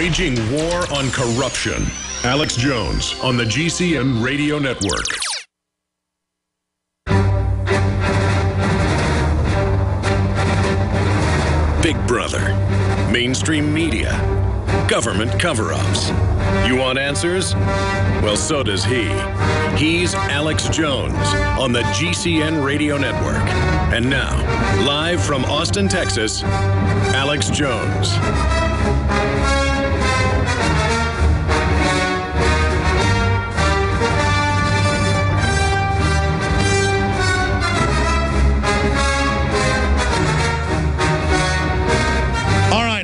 Waging war on corruption. Alex Jones on the GCN Radio Network. Big Brother, mainstream media, government cover-ups. You want answers? Well, so does he. He's Alex Jones on the GCN Radio Network. And now, live from Austin, Texas, Alex Jones.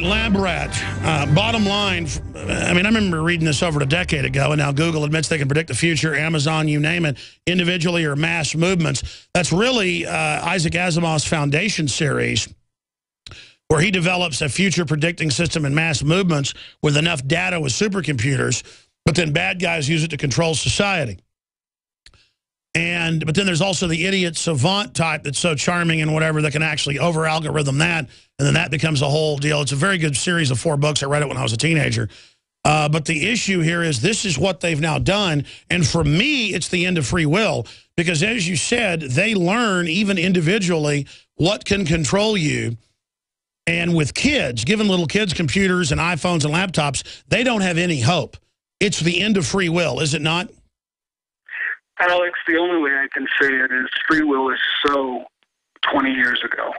Lab rat. Bottom line, I mean, I remember reading this over a decade ago, and now Google admits they can predict the future, Amazon, you name it, individually or mass movements. That's really Isaac Asimov's Foundation series, where he develops a future predicting system in mass movements with enough data with supercomputers, but then bad guys use it to control society. But then there's also the idiot savant type that's so charming and whatever that can actually over-algorithm that, and then that becomes a whole deal. It's a very good series of 4 books. I read it when I was a teenager. But the issue here is this is what they've now done, and for me, it's the end of free will, because as you said, they learn, even individually, what can control you. And with kids, giving little kids computers and iPhones and laptops, they don't have any hope. It's the end of free will, is it not? Alex, the only way I can say it is free will is so 20 years ago.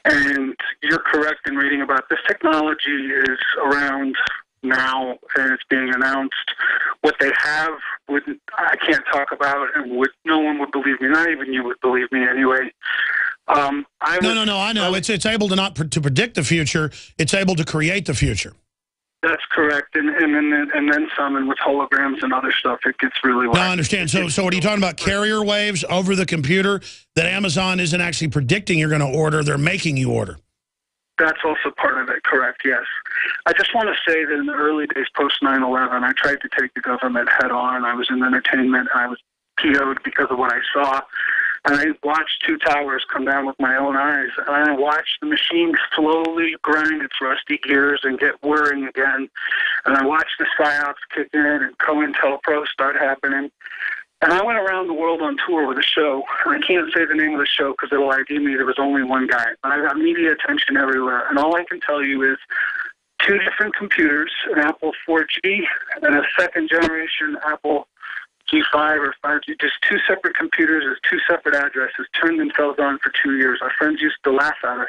And you're correct in reading about this. Technology is around now, and it's being announced. What they have, I can't talk about, and no one would believe me. Not even you would believe me anyway. No, I know. It's able to not to predict the future. It's able to create the future. That's correct, and then some, and with holograms and other stuff, it gets really wild. No, I understand. So what are you talking about, carrier waves over the computer that Amazon isn't actually predicting you're going to order, they're making you order? That's also part of it, correct, yes. I just want to say that in the early days post 9/11, I tried to take the government head on. I was in entertainment, and I was PO'd because of what I saw. And I watched 2 towers come down with my own eyes. And I watched the machine slowly grind its rusty gears and get whirring again. And I watched the PSYOPs kick in and COINTELPRO start happening. And I went around the world on tour with a show. And I can't say the name of the show because it'll ID me. There was only one guy. But I got media attention everywhere. And all I can tell you is 2 different computers, an Apple 4G and a second-generation Apple G5 or 5G, just 2 separate computers with 2 separate addresses, turned themselves on for 2 years. Our friends used to laugh at us.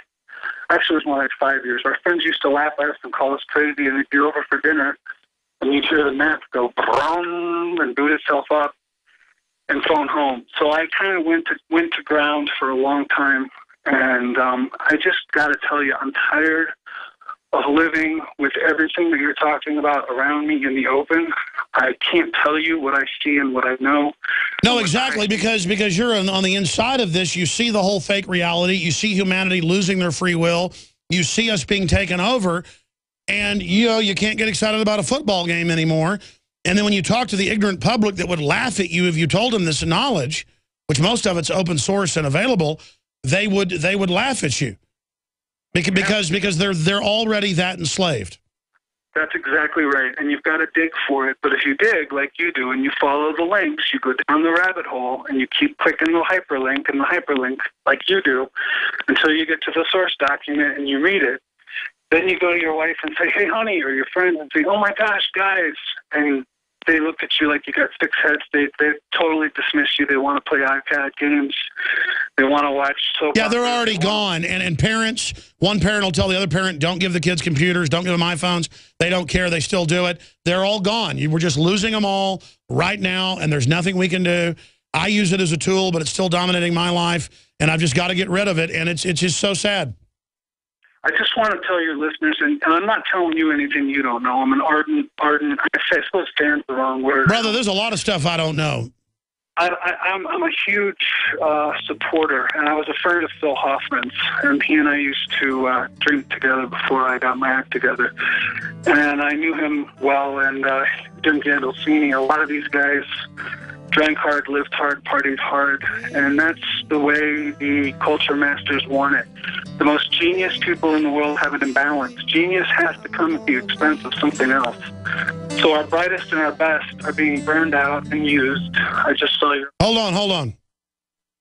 Actually, it was more like 5 years. Our friends used to laugh at us and call us crazy, and they'd be over for dinner, and you'd hear the map go brum and boot itself up and phone home. So I kind of went to ground for a long time, and I just got to tell you, I'm tired of living with everything that you're talking about around me in the open. I can't tell you what I see and what I know. No, exactly, because you're on the inside of this. You see the whole fake reality. You see humanity losing their free will. You see us being taken over, and you can't get excited about a football game anymore. And then when you talk to the ignorant public that would laugh at you if you told them this knowledge, which most of it's open source and available, they would laugh at you. Because they're already that enslaved. That's exactly right, and you've got to dig for it. But if you dig like you do and you follow the links, you go down the rabbit hole and you keep clicking the hyperlink and the hyperlink like you do until you get to the source document and you read it. Then you go to your wife and say, hey, honey, or your friend, and say, oh, my gosh, guys. And they look at you like you got 6 heads. They totally dismiss you. They want to play iPad games. They want to watch soap. Yeah, they're already gone. And parents, one parent will tell the other parent, don't give the kids computers, don't give them iPhones. They don't care. They still do it. They're all gone. We're just losing them all right now, and there's nothing we can do. I use it as a tool, but it's still dominating my life, and I've just got to get rid of it, and it's just so sad. I just want to tell your listeners, and I'm not telling you anything you don't know. I'm an ardent, I suppose fan's the wrong word. Brother, there's a lot of stuff I don't know. I'm a huge supporter, and I was a friend of Phil Hoffman's, and he and I used to drink together before I got my act together. And I knew him well, and Jim Gandolfini, a lot of these guys drank hard, lived hard, partied hard, and that's the way the culture masters want it. The most genius people in the world have an imbalance. Genius has to come at the expense of something else. So our brightest and our best are being burned out and used. I just saw your... Hold on.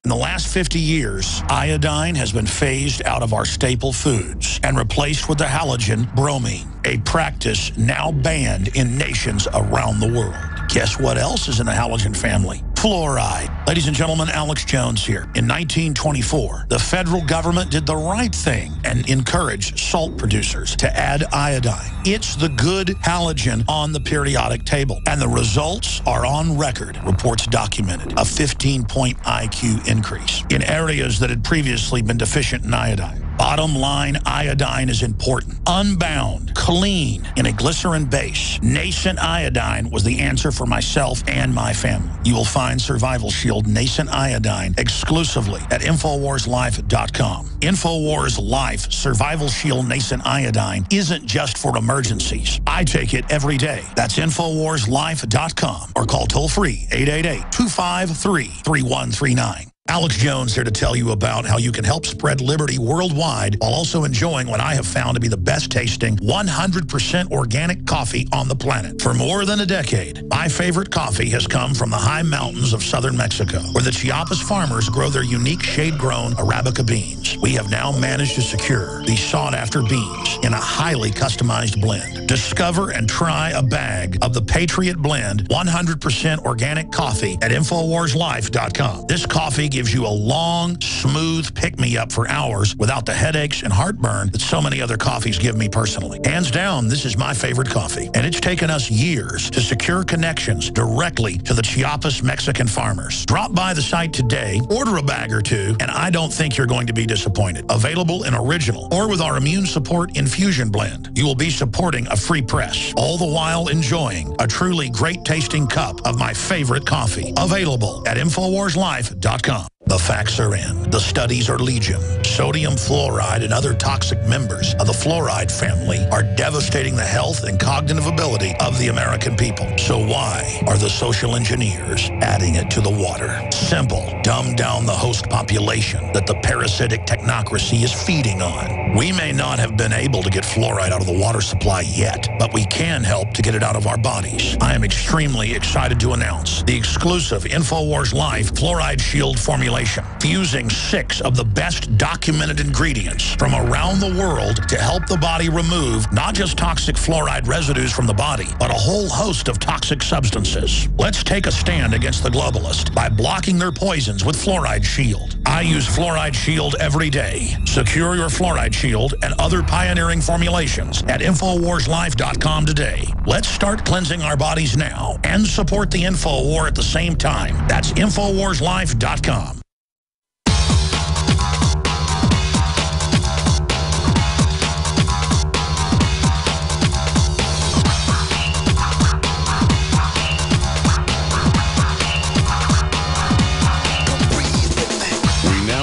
In the last 50 years, iodine has been phased out of our staple foods and replaced with the halogen bromine, a practice now banned in nations around the world. Guess what else is in the halogen family? Fluoride. Ladies and gentlemen, Alex Jones here. In 1924, the federal government did the right thing and encouraged salt producers to add iodine. It's the good halogen on the periodic table, and the results are on record. Reports documented a 15-point IQ increase in areas that had previously been deficient in iodine. Bottom line, iodine is important. Unbound, clean, in a glycerin base. Nascent iodine was the answer for myself and my family. You will find Survival Shield Nascent Iodine exclusively at InfoWarsLife.com. InfoWars Life Survival Shield Nascent Iodine isn't just for emergencies. I take it every day. That's InfoWarsLife.com or call toll-free 888-253-3139. Alex Jones here to tell you about how you can help spread liberty worldwide while also enjoying what I have found to be the best tasting 100% organic coffee on the planet. For more than a decade, my favorite coffee has come from the high mountains of southern Mexico, where the Chiapas farmers grow their unique shade-grown Arabica beans. We have now managed to secure these sought-after beans in a highly customized blend. Discover and try a bag of the Patriot Blend 100% organic coffee at InfoWarsLife.com. This coffee gives you a long, smooth pick-me-up for hours without the headaches and heartburn that so many other coffees give me personally. Hands down, this is my favorite coffee, and it's taken us years to secure connections directly to the Chiapas Mexican farmers. Drop by the site today, order a bag or two, and I don't think you're going to be disappointed. Available in original or with our Immune Support Infusion Blend. You will be supporting a free press, all the while enjoying a truly great-tasting cup of my favorite coffee. Available at InfoWarsLife.com. The facts are in. The studies are legion. Sodium fluoride and other toxic members of the fluoride family are devastating the health and cognitive ability of the American people. So why are the social engineers adding it to the water? Simple. Dumb down the host population that the parasitic technocracy is feeding on. We may not have been able to get fluoride out of the water supply yet, but we can help to get it out of our bodies. I am extremely excited to announce the exclusive InfoWars Life Fluoride Shield formulation, fusing 6 of the best documented ingredients from around the world to help the body remove not just toxic fluoride residues from the body, but a whole host of toxic substances. Let's take a stand against the globalists by blocking their poisons with Fluoride Shield. I use Fluoride Shield every day. Secure your Fluoride Shield and other pioneering formulations at InfoWarsLife.com today. Let's start cleansing our bodies now and support the InfoWar at the same time. That's InfoWarsLife.com.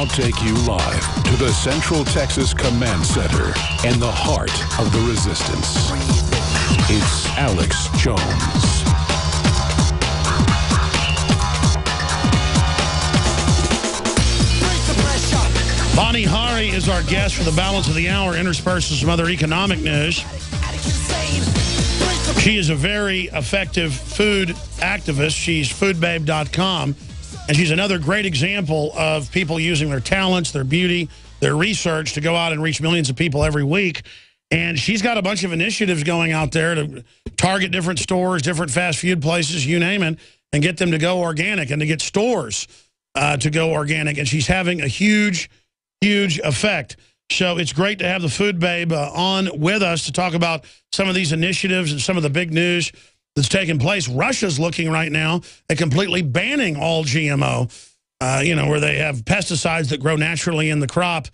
Take you live to the Central Texas Command Center and the heart of the resistance. It's Alex Jones. Bonnie Hari is our guest for the balance of the hour, interspersed with some other economic news. She is a very effective food activist. She's foodbabe.com. And she's another great example of people using their talents, their beauty, their research to go out and reach millions of people every week. And she's got a bunch of initiatives going out there to target different stores, different fast food places, you name it, and get them to go organic and to get stores to go organic. And she's having a huge, huge effect. So it's great to have the Food Babe on with us to talk about some of these initiatives and some of the big news that's taking place. Russia's looking right now at completely banning all GMO, where they have pesticides that grow naturally in the crop.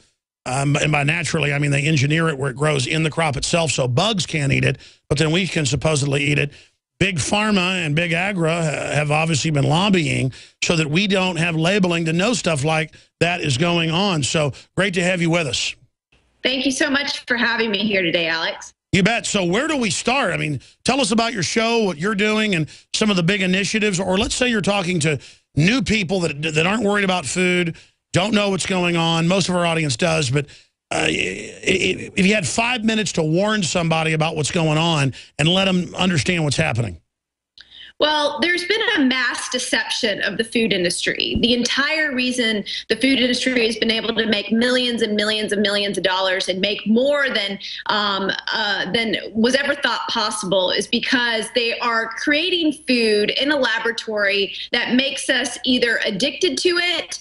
And by naturally, I mean they engineer it where it grows in the crop itself so bugs can't eat it, but then we can supposedly eat it. Big Pharma and Big Agra have obviously been lobbying so that we don't have labeling to know stuff like that is going on. So great to have you with us. Thank you so much for having me here today, Alex. You bet. So where do we start? I mean, tell us about your show, what you're doing, and some of the big initiatives. Or let's say you're talking to new people that aren't worried about food, don't know what's going on. Most of our audience does. But if you had 5 minutes to warn somebody about what's going on and let them understand what's happening. Well, there's been a mass deception of the food industry. The entire reason the food industry has been able to make millions and millions and millions of dollars and make more than was ever thought possible is because they are creating food in a laboratory that makes us either addicted to it,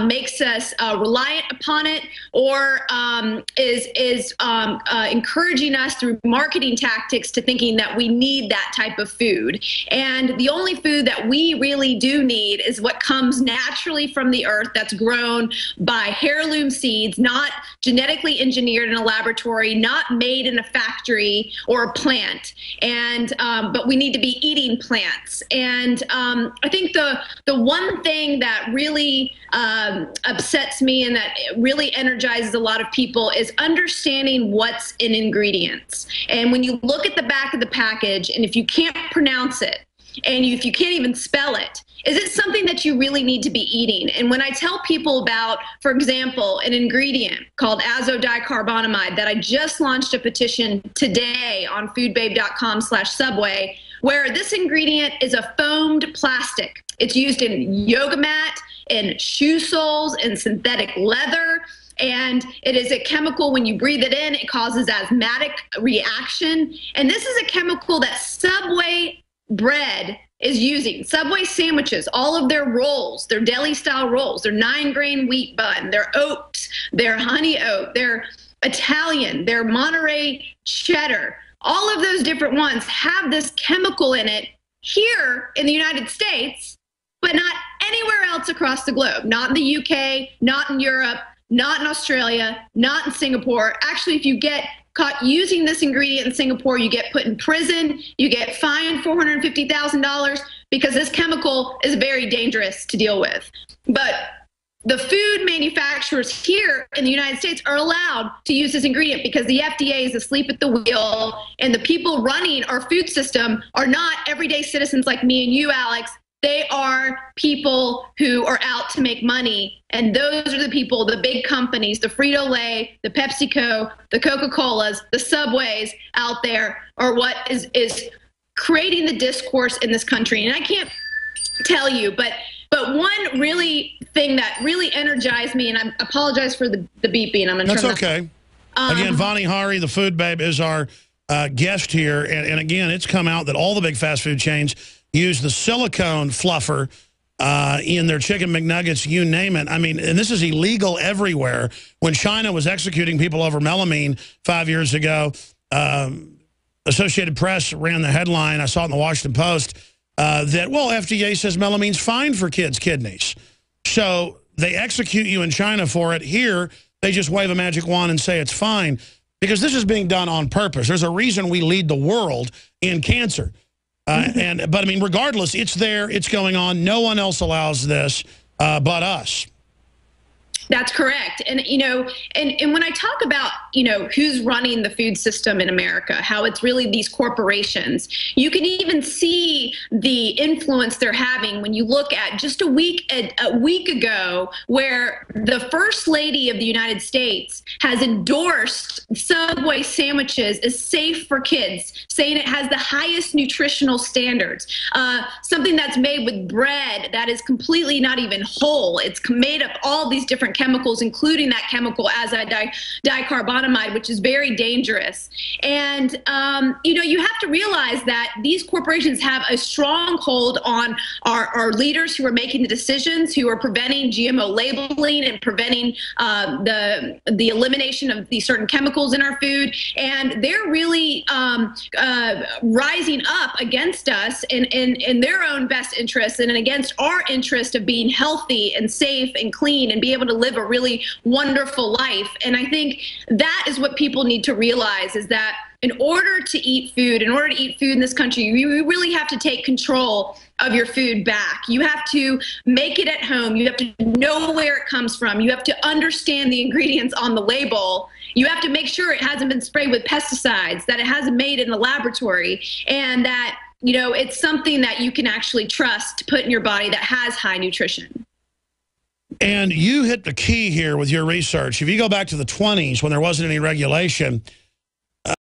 makes us reliant upon it, or is encouraging us through marketing tactics to thinking that we need that type of food. And the only food that we really do need is what comes naturally from the earth, that's grown by heirloom seeds, not genetically engineered in a laboratory, not made in a factory or a plant. And but we need to be eating plants. And I think the one thing that really upsets me and that really energizes a lot of people is understanding what's in ingredients. And when you look at the back of the package, and if you can't pronounce it, and if you can't even spell it, is it something that you really need to be eating? And when I tell people about, for example, an ingredient called azodicarbonamide that I just launched a petition today on foodbabe.com/subway, where this ingredient is a foamed plastic. It's used in yoga mat, in shoe soles, in synthetic leather. And it is a chemical, when you breathe it in, it causes asthmatic reaction. And this is a chemical that Subway bread is using. Subway sandwiches, all of their rolls, their deli style rolls, their 9-grain wheat bun, their oats, their honey oat, their Italian, their Monterey cheddar, all of those different ones have this chemical in it here in the United States, but not anywhere else across the globe. Not in the UK, not in Europe, not in Australia, not in Singapore. Actually, if you get caught using this ingredient in Singapore, you get put in prison, you get fined $450,000 because this chemical is very dangerous to deal with. But the food manufacturers here in the United States are allowed to use this ingredient because the FDA is asleep at the wheel, and the people running our food system are not everyday citizens like me and you, Alex. They are people who are out to make money. And those are the people, the big companies, the Frito-Lay, the PepsiCo, the Coca-Colas, the Subways out there are what is creating the discourse in this country. And I can't tell you, but one really thing that really energized me, and I apologize for the beeping. I'm going to turn that. That's okay. Again, Vani Hari, the Food Babe, is our guest here. And again, it's come out that all the big fast food chains use the silicone fluffer in their chicken McNuggets, you name it. I mean, and this is illegal everywhere. When China was executing people over melamine 5 years ago, Associated Press ran the headline, I saw it in the Washington Post, that, well, FDA says melamine's fine for kids' kidneys. So they execute you in China for it. Here, they just wave a magic wand and say it's fine, because this is being done on purpose. There's a reason we lead the world in cancer. But I mean, regardless, it's there, it's going on. No one else allows this but us. That's correct. And, you know, and when I talk about, you know, who's running the food system in America, how it's really these corporations, you can even see the influence they're having when you look at just a week ago, where the First Lady of the United States has endorsed Subway sandwiches as safe for kids, saying it has the highest nutritional standards. Something that's made with bread that is completely not even whole. It's made up all these different chemicals, including that chemical azodicarbonamide, which is very dangerous. And, you know, you have to realize that these corporations have a strong hold on our leaders who are making the decisions, who are preventing GMO labeling and preventing the elimination of these certain chemicals in our food. And they're really rising up against us in their own best interests and against our interest of being healthy and safe and clean and be able to live a really wonderful life. And I think that is what people need to realize, is that in order to eat food in this country, you really have to take control of your food back. You have to make it at home. You have to know where it comes from. You have to understand the ingredients on the label. You have to make sure it hasn't been sprayed with pesticides, that it hasn't made in the laboratory, and that, you know, it's something that you can actually trust to put in your body that has high nutrition. And you hit the key here with your research. If you go back to the 20s when there wasn't any regulation,